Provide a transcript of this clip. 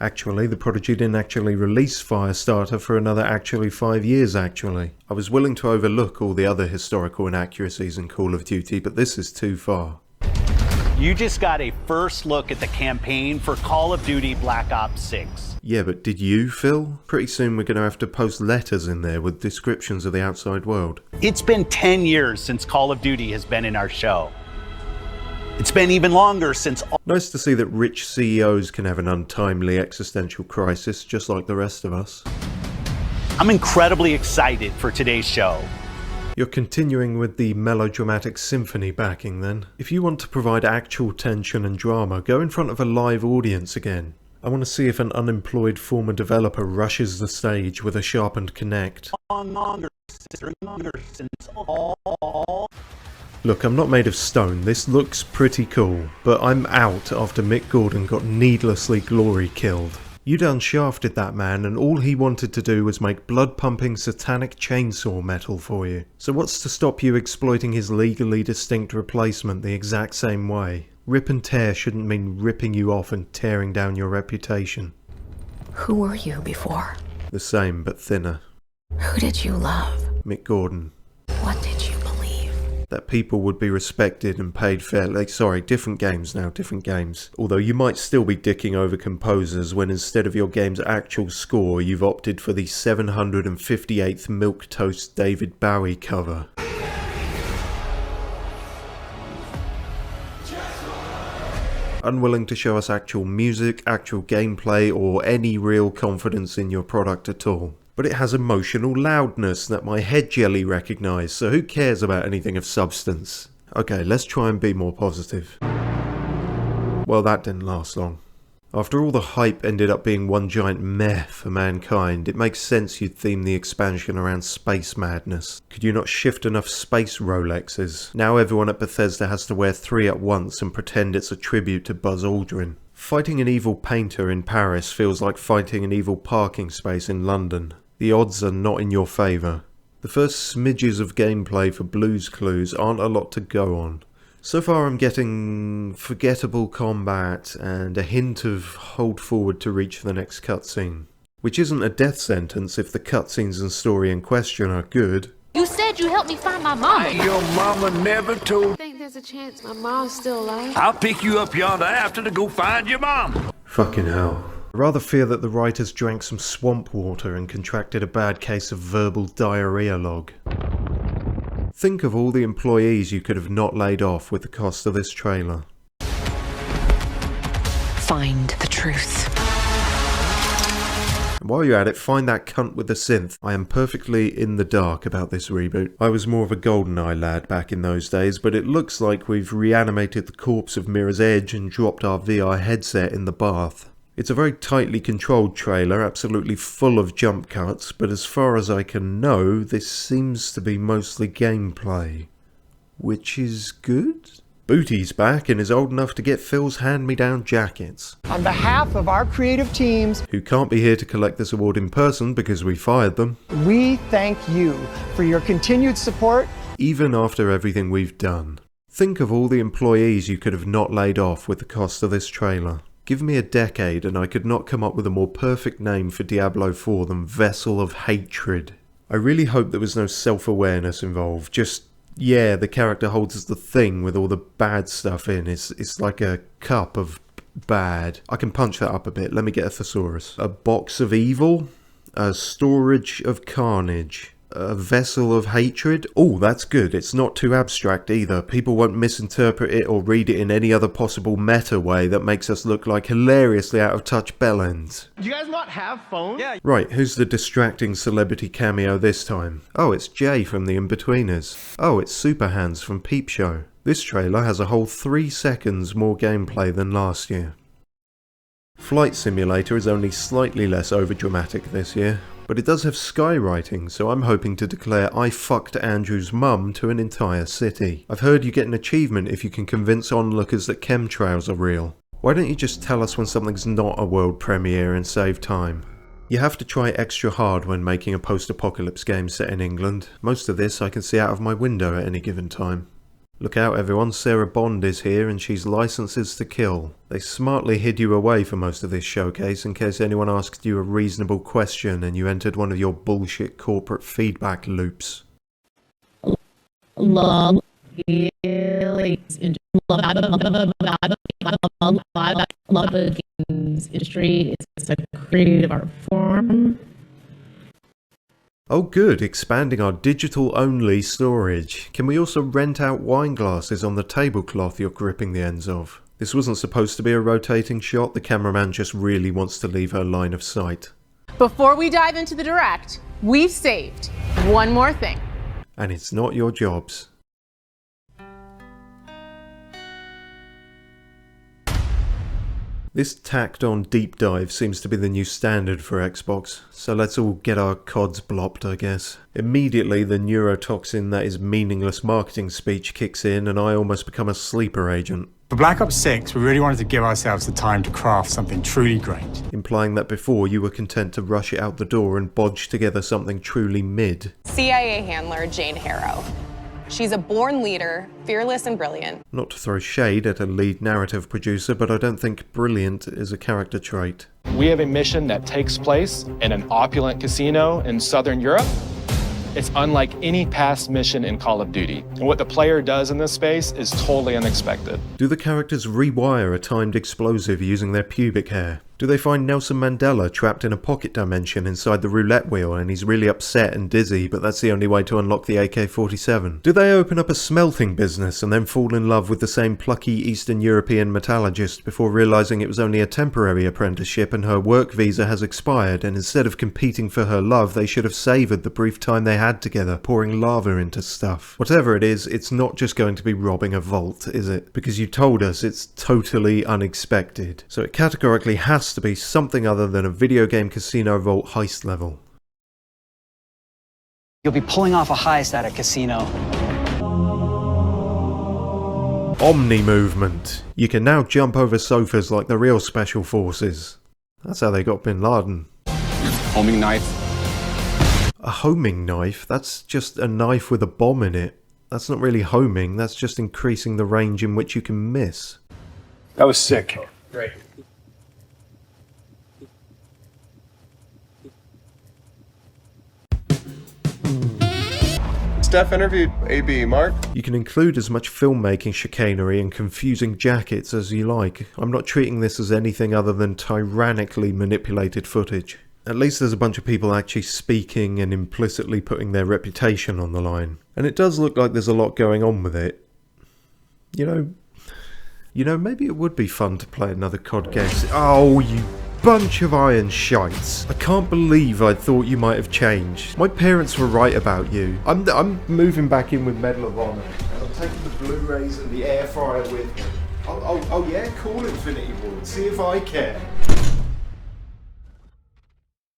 Actually, the Prodigy didn't actually release Firestarter for another 5 years actually. I was willing to overlook all the other historical inaccuracies in Call of Duty, but this is too far. You just got a first look at the campaign for Call of Duty Black Ops 6. Yeah, but did you, Phil? Pretty soon we're going to have to post letters in there with descriptions of the outside world. It's been 10 years since Call of Duty has been in our show. It's been even longer since... Nice to see that rich CEOs can have an untimely existential crisis, just like the rest of us. I'm incredibly excited for today's show. You're continuing with the melodramatic symphony backing then. If you want to provide actual tension and drama, go in front of a live audience again. I want to see if an unemployed former developer rushes the stage with a sharpened Kinect. Look, I'm not made of stone, this looks pretty cool, but I'm out after Mick Gordon got needlessly glory killed. You'd unshafted that man and all he wanted to do was make blood-pumping satanic chainsaw metal for you. So what's to stop you exploiting his legally distinct replacement the exact same way? Rip and tear shouldn't mean ripping you off and tearing down your reputation. Who were you before? The same, but thinner. Who did you love? Mick Gordon. What did you believe? That people would be respected and paid fairly. Sorry, different games now, different games. Although you might still be dicking over composers when instead of your game's actual score, you've opted for the 758th Milquetoast David Bowie cover. Unwilling to show us actual music, actual gameplay, or any real confidence in your product at all. But it has emotional loudness that my head jelly recognised, so who cares about anything of substance? Okay, let's try and be more positive. Well, that didn't last long. After all the hype ended up being one giant meh for mankind, it makes sense you'd theme the expansion around space madness. Could you not shift enough space Rolexes? Now everyone at Bethesda has to wear 3 at once and pretend it's a tribute to Buzz Aldrin. Fighting an evil painter in Paris feels like fighting an evil parking space in London. The odds are not in your favour. The first smidges of gameplay for Blue's Clues aren't a lot to go on. So far I'm getting forgettable combat and a hint of hold forward to reach the next cutscene. Which isn't a death sentence if the cutscenes and story in question are good. You said you helped me find my mama. Your mama never told... I think there's a chance my mom's still alive. I'll pick you up yonder after to go find your mom. Fucking hell. I rather fear that the writers drank some swamp water and contracted a bad case of verbal diarrhea log. Think of all the employees you could have not laid off with the cost of this trailer. Find the truth. And while you're at it, find that cunt with the synth. I am perfectly in the dark about this reboot. I was more of a GoldenEye lad back in those days, but it looks like we've reanimated the corpse of Mirror's Edge and dropped our VR headset in the bath. It's a very tightly controlled trailer, absolutely full of jump cuts, but as far as I can know, this seems to be mostly gameplay. Which is good? Booty's back and is old enough to get Phil's hand-me-down jackets. On behalf of our creative teams, who can't be here to collect this award in person because we fired them, we thank you for your continued support. Even after everything we've done. Think of all the employees you could have not laid off with the cost of this trailer. Give me a decade and I could not come up with a more perfect name for Diablo 4 than Vessel of Hatred. I really hope there was no self-awareness involved, just, yeah, the character holds the thing with all the bad stuff in. It's like a cup of bad. I can punch that up a bit, let me get a thesaurus. A box of evil? A storage of carnage? A vessel of hatred? Oh, that's good. It's not too abstract either. People won't misinterpret it or read it in any other possible meta way that makes us look like hilariously out of touch bellends. Do you guys not have phones? Yeah. Right, who's the distracting celebrity cameo this time? Oh, it's Jay from The Inbetweeners. Oh, it's Superhands from Peep Show. This trailer has a whole 3 seconds more gameplay than last year. Flight Simulator is only slightly less overdramatic this year. But it does have skywriting, so I'm hoping to declare I fucked Andrew's mum to an entire city. I've heard you get an achievement if you can convince onlookers that chemtrails are real. Why don't you just tell us when something's not a world premiere and save time? You have to try extra hard when making a post-apocalypse game set in England. Most of this I can see out of my window at any given time. Look out everyone, Sarah Bond is here and she's licenses to kill. They smartly hid you away for most of this showcase in case anyone asked you a reasonable question and you entered one of your bullshit corporate feedback loops. Love the games industry. It's a creative art form. Oh good, expanding our digital-only storage. Can we also rent out wine glasses on the tablecloth you're gripping the ends of? This wasn't supposed to be a rotating shot, the cameraman just really wants to leave her line of sight. Before we dive into the direct, we've saved one more thing. And it's not your jobs. This tacked on deep dive seems to be the new standard for Xbox, so let's all get our cods blopped I guess. Immediately the neurotoxin that is meaningless marketing speech kicks in and I almost become a sleeper agent. For Black Ops 6, we really wanted to give ourselves the time to craft something truly great. Implying that before you were content to rush it out the door and bodge together something truly mid. CIA handler Jane Harrow. She's a born leader, fearless and brilliant. Not to throw shade at a lead narrative producer, but I don't think brilliant is a character trait. We have a mission that takes place in an opulent casino in Southern Europe. It's unlike any past mission in Call of Duty, and what the player does in this space is totally unexpected. Do the characters rewire a timed explosive using their pubic hair? Do they find Nelson Mandela trapped in a pocket dimension inside the roulette wheel and he's really upset and dizzy, but that's the only way to unlock the AK-47? Do they open up a smelting business and then fall in love with the same plucky Eastern European metallurgist before realizing it was only a temporary apprenticeship and her work visa has expired, and instead of competing for her love they should have savoured the brief time they had together, pouring lava into stuff? Whatever it is, it's not just going to be robbing a vault, is it? Because you told us it's totally unexpected. So it categorically has to be something other than a video game casino vault heist level. You'll be pulling off a heist at a casino. Omni movement. You can now jump over sofas like the real special forces. That's how they got Bin Laden. Homing knife. A homing knife? That's just a knife with a bomb in it. That's not really homing, that's just increasing the range in which you can miss. That was sick. Great. Steph interviewed AB, Mark. You can include as much filmmaking chicanery and confusing jackets as you like. I'm not treating this as anything other than tyrannically manipulated footage. At least there's a bunch of people actually speaking and implicitly putting their reputation on the line. And it does look like there's a lot going on with it. You know, maybe it would be fun to play another COD game. Oh, you bunch of iron shites. I can't believe I thought you might have changed. My parents were right about you. I'm moving back in with Medal of Honor. And I'm taking the Blu-rays and the air fryer with me. Oh yeah, cool Infinity Ward. See if I care.